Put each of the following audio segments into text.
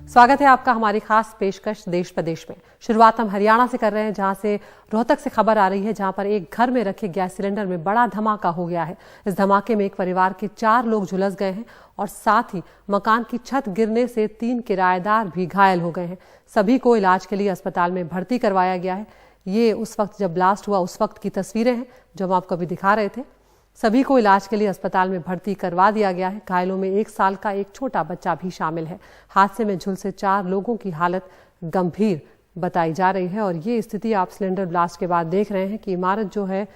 स्वागत है आपका हमारी खास पेशकश देश प्रदेश में। शुरुआत हम हरियाणा से कर रहे हैं, जहां से रोहतक से खबर आ रही है, जहां पर एक घर में रखे गैस सिलेंडर में बड़ा धमाका हो गया है। इस धमाके में एक परिवार के 4 लोग झुलस गए हैं और साथ ही मकान की छत गिरने से 3 किराएदार भी घायल हो गए हैं। सभी को इलाज के लिए अस्पताल में भर्ती करवाया गया है। ये उस वक्त जब ब्लास्ट हुआ उस वक्त की तस्वीरें हैं जो हम आपको अभी दिखा रहे थे। सभी को इलाज के लिए अस्पताल में भर्ती करवा दिया गया है। घायलों में 1 साल का एक छोटा बच्चा भी शामिल है। हादसे में झुलसे 4 लोगों की हालत गंभीर बताई जा रही है और ये स्थिति आप सिलेंडर ब्लास्ट के बाद देख रहे हैं कि इमारत जो है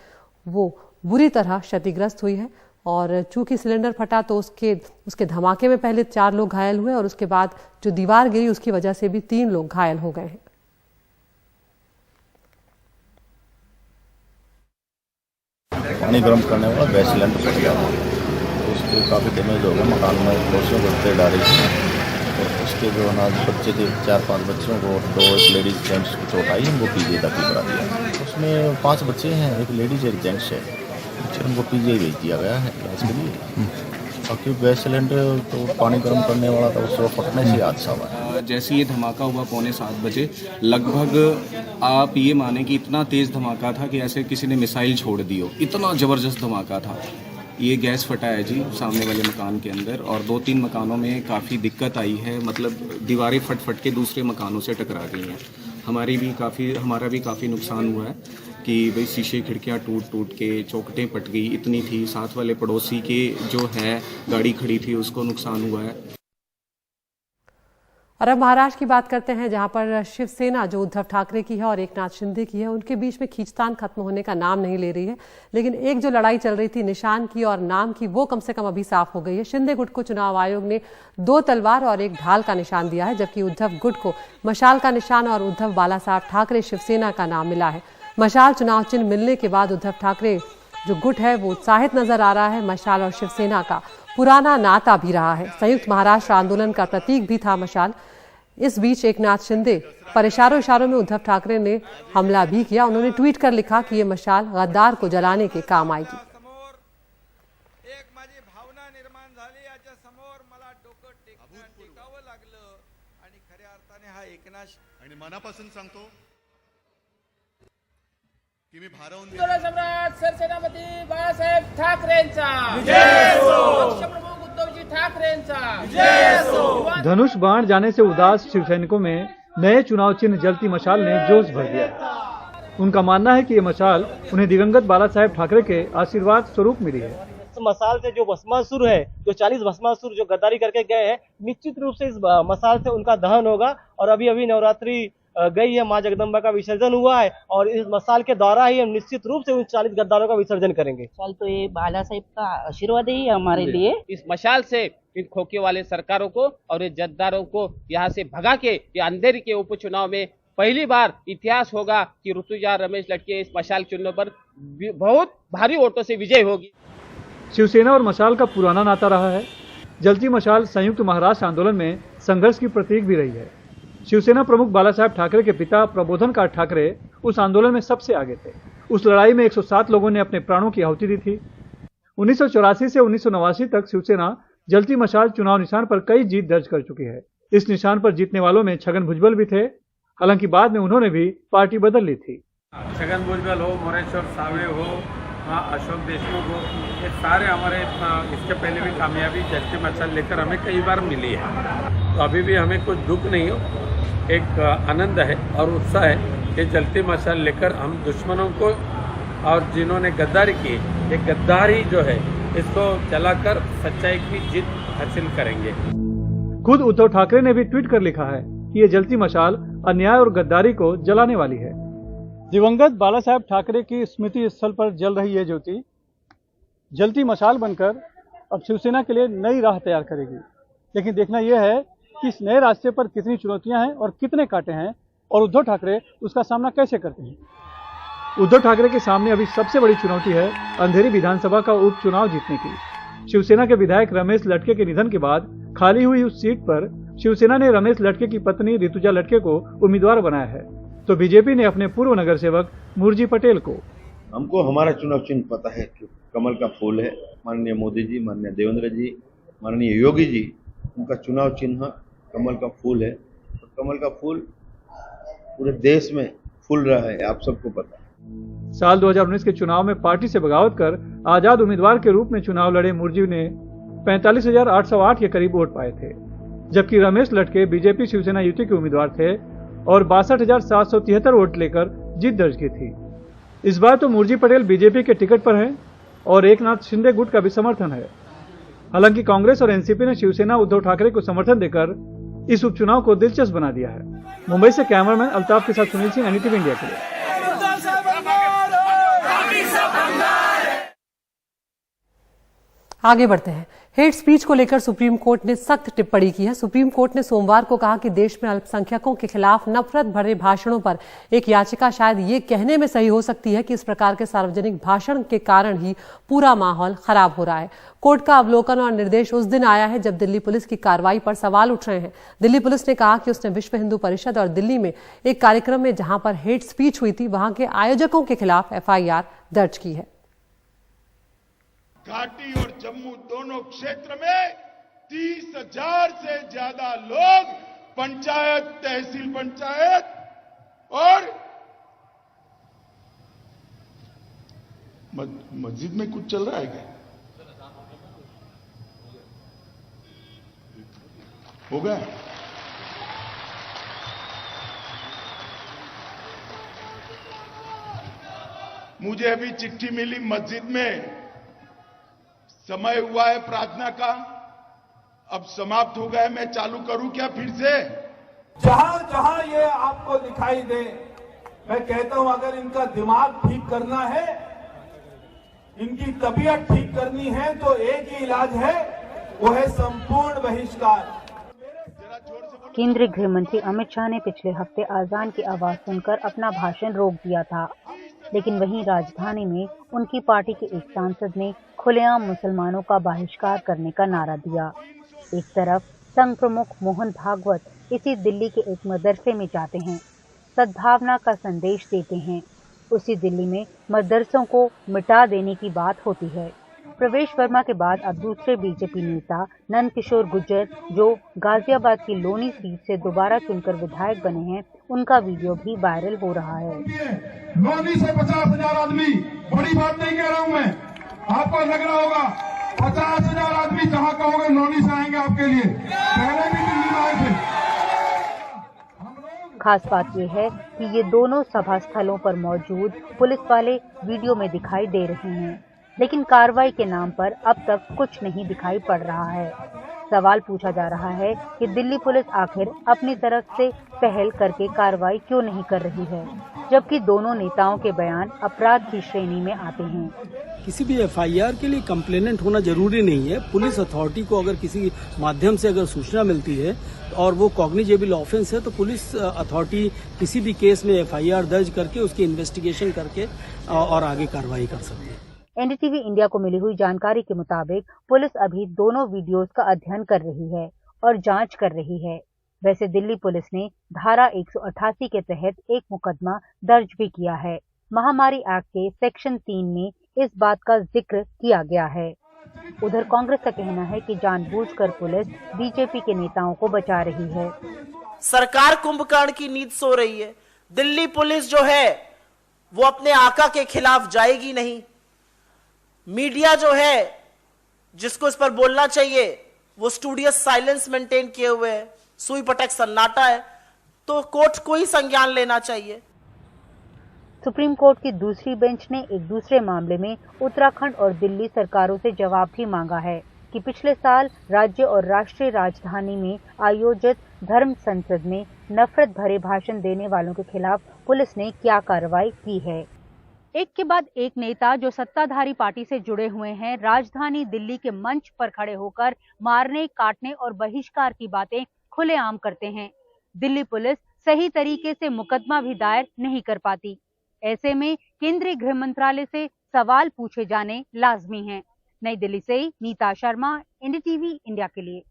वो बुरी तरह क्षतिग्रस्त हुई है। और चूंकि सिलेंडर फटा तो उसके धमाके में पहले 4 लोग घायल हुए और उसके बाद जो दीवार गिरी उसकी वजह से भी 3 लोग घायल हो गए हैं। पानी गर्म करने वाला गैस सिलेंडर फट गया था, तो उसको काफ़ी डैमेज हो गया। मकान में पड़ोसियों को तेल डाली थी और उसके जो अनाज बच्चे थे 4-5 बच्चों को, 2 लेडीज़ जेंट्स को चोट आई, उनको पीजीआई दाखिल करा दिया। उसमें 5 बच्चे हैं, एक लेडीज़ एक जेंट्स है। उनको पीजीआई भेज दिया गया है इलाज के लिए। बाकी गैस सिलेंडर तो पानी गर्म करने वाला था, उसको फटने से हादसा हुआ। जैसे ये धमाका हुआ 6:45 बजे लगभग, आप ये माने कि इतना तेज़ धमाका था कि ऐसे किसी ने मिसाइल छोड़ दी हो, इतना ज़बरदस्त धमाका था। ये गैस फटा है जी सामने वाले मकान के अंदर, और 2-3 मकानों में काफ़ी दिक्कत आई है। मतलब दीवारें फट के दूसरे मकानों से टकरा गई हैं। हमारा भी काफ़ी नुकसान हुआ है कि भाई शीशे खिड़कियां टूट के चौखटें पट गई, इतनी थी। साथ वाले पड़ोसी के जो है गाड़ी खड़ी थी उसको नुकसान हुआ है। और अब महाराष्ट्र की बात करते हैं, जहां पर शिवसेना जो उद्धव ठाकरे की है और एकनाथ शिंदे की है, उनके बीच में खींचतान खत्म होने का नाम नहीं ले रही है। लेकिन एक जो लड़ाई चल रही थी निशान की और नाम की, वो कम से कम अभी साफ हो गई है। शिंदे गुट को चुनाव आयोग ने 2 तलवार और 1 ढाल का निशान दिया है, जबकि उद्धव गुट को मशाल का निशान और उद्धव बालासाहब ठाकरे शिवसेना का नाम मिला है। मशाल चुनाव चिन्ह मिलने के बाद उद्धव ठाकरे जो गुट है वो उत्साहित नजर आ रहा है। मशाल और शिवसेना का पुराना नाता भी रहा है। संयुक्त महाराष्ट्र आंदोलन का प्रतीक भी था मशाल। इस बीच एकनाथ शिंदे पर इशारों में उद्धव ठाकरे ने हमला भी किया। उन्होंने ट्वीट कर लिखा कि ये मशाल गद्दार को जलाने के काम आएगी। एक माझी भावना निर्माण झाली, याच्या समोर मला डोकं टेकावं लागलं आणि खऱ्या अर्थाने हा एकनाथ आणि मनापासून सांगतो की मी भारावून सम्राट सरसेनापती बाळासाहेब ठाकरेंचा विजय असो, पक्षप्रमुख उद्धवजी ठाकरेंचा विजय असो। धनुष बाण जाने से उदास शिवसैनिकों में नए चुनाव चिन्ह जलती मशाल ने जोश भर दिया है। उनका मानना है कि ये मशाल उन्हें दिवंगत बाला साहेब ठाकरे के आशीर्वाद स्वरूप मिली है। इस मशाल से जो भस्मासुर है, जो 40 भस्मासुर जो गद्दारी करके गए हैं, निश्चित रूप से इस मशाल से उनका दहन होगा। और अभी नवरात्रि गई है, माँ जगदम्बा का विसर्जन हुआ है और इस मशाल के द्वारा ही हम निश्चित रूप से उन 40 गद्दारों का विसर्जन करेंगे। मशाल तो ये बाला साहेब का आशीर्वाद ही है हमारे लिए। इस मशाल से इन खोखे वाले सरकारों को और इन जद्दारों को यहाँ से भगा के ये अंधेरी के उपचुनाव में पहली बार इतिहास होगा कि ऋतुजा रमेश लड़के इस मशाल चुनाव पर बहुत भारी वोटों से विजय होगी। शिवसेना और मशाल का पुराना नाता रहा है। जलती मशाल संयुक्त महाराष्ट्र आंदोलन में संघर्ष की प्रतीक भी रही है। शिवसेना प्रमुख बाला साहेब ठाकरे के पिता प्रबोधनकार ठाकरे उस आंदोलन में सबसे आगे थे। उस लड़ाई में 107 लोगों ने अपने प्राणों की आहुति दी थी। 1984 से 1989 तक शिवसेना जलती मशाल चुनाव निशान पर कई जीत दर्ज कर चुकी है। इस निशान पर जीतने वालों में छगन भुजबल भी थे। हालांकि बाद में उन्होंने भी पार्टी बदल ली थी। छगन भुजबल हो, मोरेश्वर सावळे हो, अशोक देशमुख हो, ये सारे हमारे इसके पहले भी कामयाबी जलती मशाल लेकर हमें कई बार मिली है। तो अभी भी हमें कुछ दुख नहीं हो, एक आनंद है और उत्साह है कि जलती मशाल लेकर हम दुश्मनों को और जिन्होंने गद्दारी की, ये गद्दारी जो है इसको जलाकर सच्चाई की जीत हासिल करेंगे। खुद उद्धव ठाकरे ने भी ट्वीट कर लिखा है कि ये जलती मशाल अन्याय और गद्दारी को जलाने वाली है। दिवंगत बाला साहेब ठाकरे की स्मृति स्थल पर जल रही ये ज्योति जलती मशाल बनकर अब शिवसेना के लिए नई राह तैयार करेगी। लेकिन देखना यह है कि इस नए रास्ते पर कितनी चुनौतियां हैं और कितने कांटे हैं और उद्धव ठाकरे उसका सामना कैसे करते हैं। उद्धव ठाकरे के सामने अभी सबसे बड़ी चुनौती है अंधेरी विधानसभा का उपचुनाव जीतने की। शिवसेना के विधायक रमेश लटके के निधन के बाद खाली हुई उस सीट पर शिवसेना ने रमेश लटके की पत्नी ऋतुजा लटके को उम्मीदवार बनाया है, तो बीजेपी ने अपने पूर्व नगर सेवक मुरजी पटेल को। हमको हमारा चुनाव चिन्ह पता है कि कमल का फूल है। माननीय मोदी जी, माननीय देवेंद्र जी, माननीय योगी जी, उनका चुनाव चिन्ह कमल का फूल है, और कमल का फूल पूरे देश में फूल रहा है, आप सबको पता है। साल 2019 के चुनाव में पार्टी से बगावत कर आजाद उम्मीदवार के रूप में चुनाव लड़े मुरजी ने 45,808 के करीब वोट पाए थे, जबकि रमेश लटके बीजेपी शिवसेना युति के उम्मीदवार थे और 62,773 वोट लेकर जीत दर्ज की थी। इस बार तो मुरजी पटेल बीजेपी के टिकट पर हैं और एकनाथ शिंदे गुट का भी समर्थन है। हालांकि कांग्रेस और एनसीपी ने शिवसेना उद्धव ठाकरे को समर्थन देकर इस उपचुनाव को दिलचस्प बना दिया है। मुंबई से कैमरामैन अल्ताफ के साथ सुनील सिंह, एनडीटीवी इंडिया के लिए। आगे बढ़ते हैं। हेट स्पीच को लेकर सुप्रीम कोर्ट ने सख्त टिप्पणी की है। सुप्रीम कोर्ट ने सोमवार को कहा कि देश में अल्पसंख्यकों के खिलाफ नफरत भरे भाषणों पर एक याचिका शायद ये कहने में सही हो सकती है कि इस प्रकार के सार्वजनिक भाषण के कारण ही पूरा माहौल खराब हो रहा है। कोर्ट का अवलोकन और निर्देश उस दिन आया है जब दिल्ली पुलिस की कार्रवाई पर सवाल उठ रहे हैं। दिल्ली पुलिस ने कहा कि उसने विश्व हिंदू परिषद और दिल्ली में एक कार्यक्रम में जहां पर हेट स्पीच हुई थी वहां के आयोजकों के खिलाफ FIR दर्ज की है। घाटी और जम्मू दोनों क्षेत्र में 30,000 से ज्यादा लोग पंचायत, तहसील पंचायत और मस्जिद में कुछ चल रहा है क्या? हो गया? मुझे अभी चिट्ठी मिली मस्जिद में समय हुआ है प्रार्थना का, अब समाप्त हो गया है, मैं चालू करूं क्या फिर से? जहां जहां ये आपको दिखाई दे, मैं कहता हूं अगर इनका दिमाग ठीक करना है, इनकी तबीयत ठीक करनी है तो एक ही इलाज है, वो है संपूर्ण बहिष्कार। केंद्रीय गृह मंत्री अमित शाह ने पिछले हफ्ते अजान की आवाज सुनकर अपना भाषण रोक दिया था, लेकिन वहीं राजधानी में उनकी पार्टी के एक सांसद ने खुलेआम मुसलमानों का बहिष्कार करने का नारा दिया। एक तरफ संघ प्रमुख मोहन भागवत इसी दिल्ली के एक मदरसे में जाते हैं, सद्भावना का संदेश देते हैं, उसी दिल्ली में मदरसों को मिटा देने की बात होती है। प्रवेश वर्मा के बाद अब दूसरे बीजेपी नेता नंद किशोर गुर्जर, जो गाजियाबाद की लोनी सीट से दोबारा चुनकर विधायक बने हैं, उनका वीडियो भी वायरल हो रहा है। लोनी से 50,000 आदमी, बड़ी बात नहीं कह रहा हूं मैं, आपको लग रहा होगा 50,000 आदमी जहां कहोगे लोनी से आएंगे आपके लिए, पहले भी दिल्ली में आए थे। खास बात यह है कि ये दोनों सभा स्थलों पर मौजूद पुलिस वाले वीडियो में दिखाई दे रहे हैं, लेकिन कार्रवाई के नाम पर अब तक कुछ नहीं दिखाई पड़ रहा है। सवाल पूछा जा रहा है कि दिल्ली पुलिस आखिर अपनी तरफ से पहल करके कार्रवाई क्यों नहीं कर रही है, जबकि दोनों नेताओं के बयान अपराध की श्रेणी में आते हैं। किसी भी FIR के लिए कंप्लेनेंट होना जरूरी नहीं है। पुलिस अथॉरिटी को अगर किसी माध्यम से अगर सूचना मिलती है और वो कॉग्निजेबल ऑफेंस है, तो पुलिस अथॉरिटी किसी भी केस में FIR दर्ज करके उसकी इन्वेस्टिगेशन करके और आगे कार्रवाई कर सकती है। एनडीटीवी इंडिया को मिली हुई जानकारी के मुताबिक पुलिस अभी दोनों वीडियोस का अध्ययन कर रही है और जांच कर रही है। वैसे दिल्ली पुलिस ने धारा 188 के तहत एक मुकदमा दर्ज भी किया है। महामारी एक्ट के सेक्शन 3 में इस बात का जिक्र किया गया है। उधर कांग्रेस का कहना है कि जानबूझकर पुलिस बीजेपी के नेताओं को बचा रही है। सरकार कुंभकर्ण की नींद सो रही है। दिल्ली पुलिस जो है वो अपने आका के खिलाफ जाएगी नहीं। मीडिया जो है जिसको इस पर बोलना चाहिए वो स्टूडियस साइलेंस मेंटेन किए हुए है, सुई पटक सन्नाटा है, तो कोर्ट को ही संज्ञान लेना चाहिए। सुप्रीम कोर्ट की दूसरी बेंच ने एक दूसरे मामले में उत्तराखंड और दिल्ली सरकारों से जवाब भी मांगा है कि पिछले साल राज्य और राष्ट्रीय राजधानी में आयोजित धर्म संसद में नफरत भरे भाषण देने वालों के खिलाफ पुलिस ने क्या कार्रवाई की है। एक के बाद एक नेता जो सत्ताधारी पार्टी से जुड़े हुए हैं, राजधानी दिल्ली के मंच पर खड़े होकर मारने, काटने और बहिष्कार की बातें खुलेआम करते हैं। दिल्ली पुलिस सही तरीके से मुकदमा भी दायर नहीं कर पाती। ऐसे में केंद्रीय गृह मंत्रालय से सवाल पूछे जाने लाजमी हैं। नई दिल्ली से नीता शर्मा, एनडीटीवी इंडिया के लिए।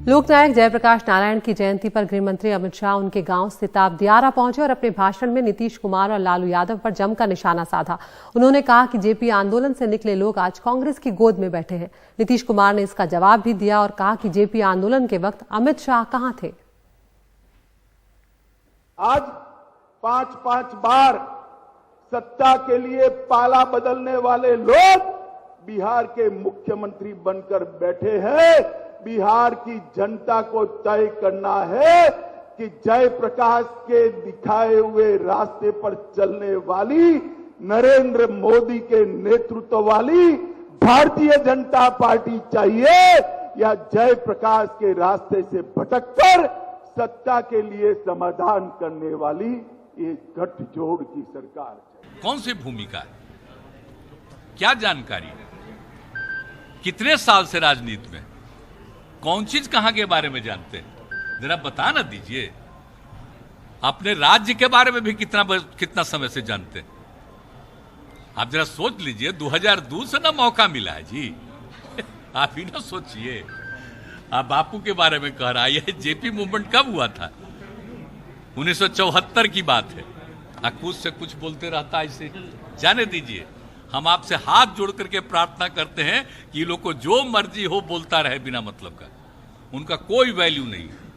लोकनायक जयप्रकाश नारायण की जयंती पर गृह मंत्री अमित शाह उनके गांव सिताब दियारा पहुंचे और अपने भाषण में नीतीश कुमार और लालू यादव पर जमकर निशाना साधा। उन्होंने कहा कि जेपी आंदोलन से निकले लोग आज कांग्रेस की गोद में बैठे हैं। नीतीश कुमार ने इसका जवाब भी दिया और कहा कि जेपी आंदोलन के वक्त अमित शाह कहां थे। आज 5-5 बार सत्ता के लिए पाला बदलने वाले लोग बिहार के मुख्यमंत्री बनकर बैठे हैं। बिहार की जनता को तय करना है कि जयप्रकाश के दिखाए हुए रास्ते पर चलने वाली नरेंद्र मोदी के नेतृत्व वाली भारतीय जनता पार्टी चाहिए या जयप्रकाश के रास्ते से भटककर सत्ता के लिए समाधान करने वाली ये गठजोड़ की सरकार। कौन सी भूमिका है, क्या जानकारी, कितने साल से राजनीति में, कौन चीज कहां के बारे में जानते हैं, जरा बता ना दीजिए। अपने राज्य के बारे में भी कितना समय से जानते हैं। आप जरा सोच लीजिए, 2002 से ना मौका मिला है जी। आप ही ना सोचिए। आप बापू के बारे में कह रहा है, ये जेपी मूवमेंट कब हुआ था? 1974 की बात है। कुछ से कुछ बोलते रहता ऐसे, जाने दीजिए। हम आपसे हाथ जोड़ करके प्रार्थना करते हैं कि ये लोग को जो मर्जी हो बोलता रहे बिना मतलब का, उनका कोई वैल्यू नहीं है।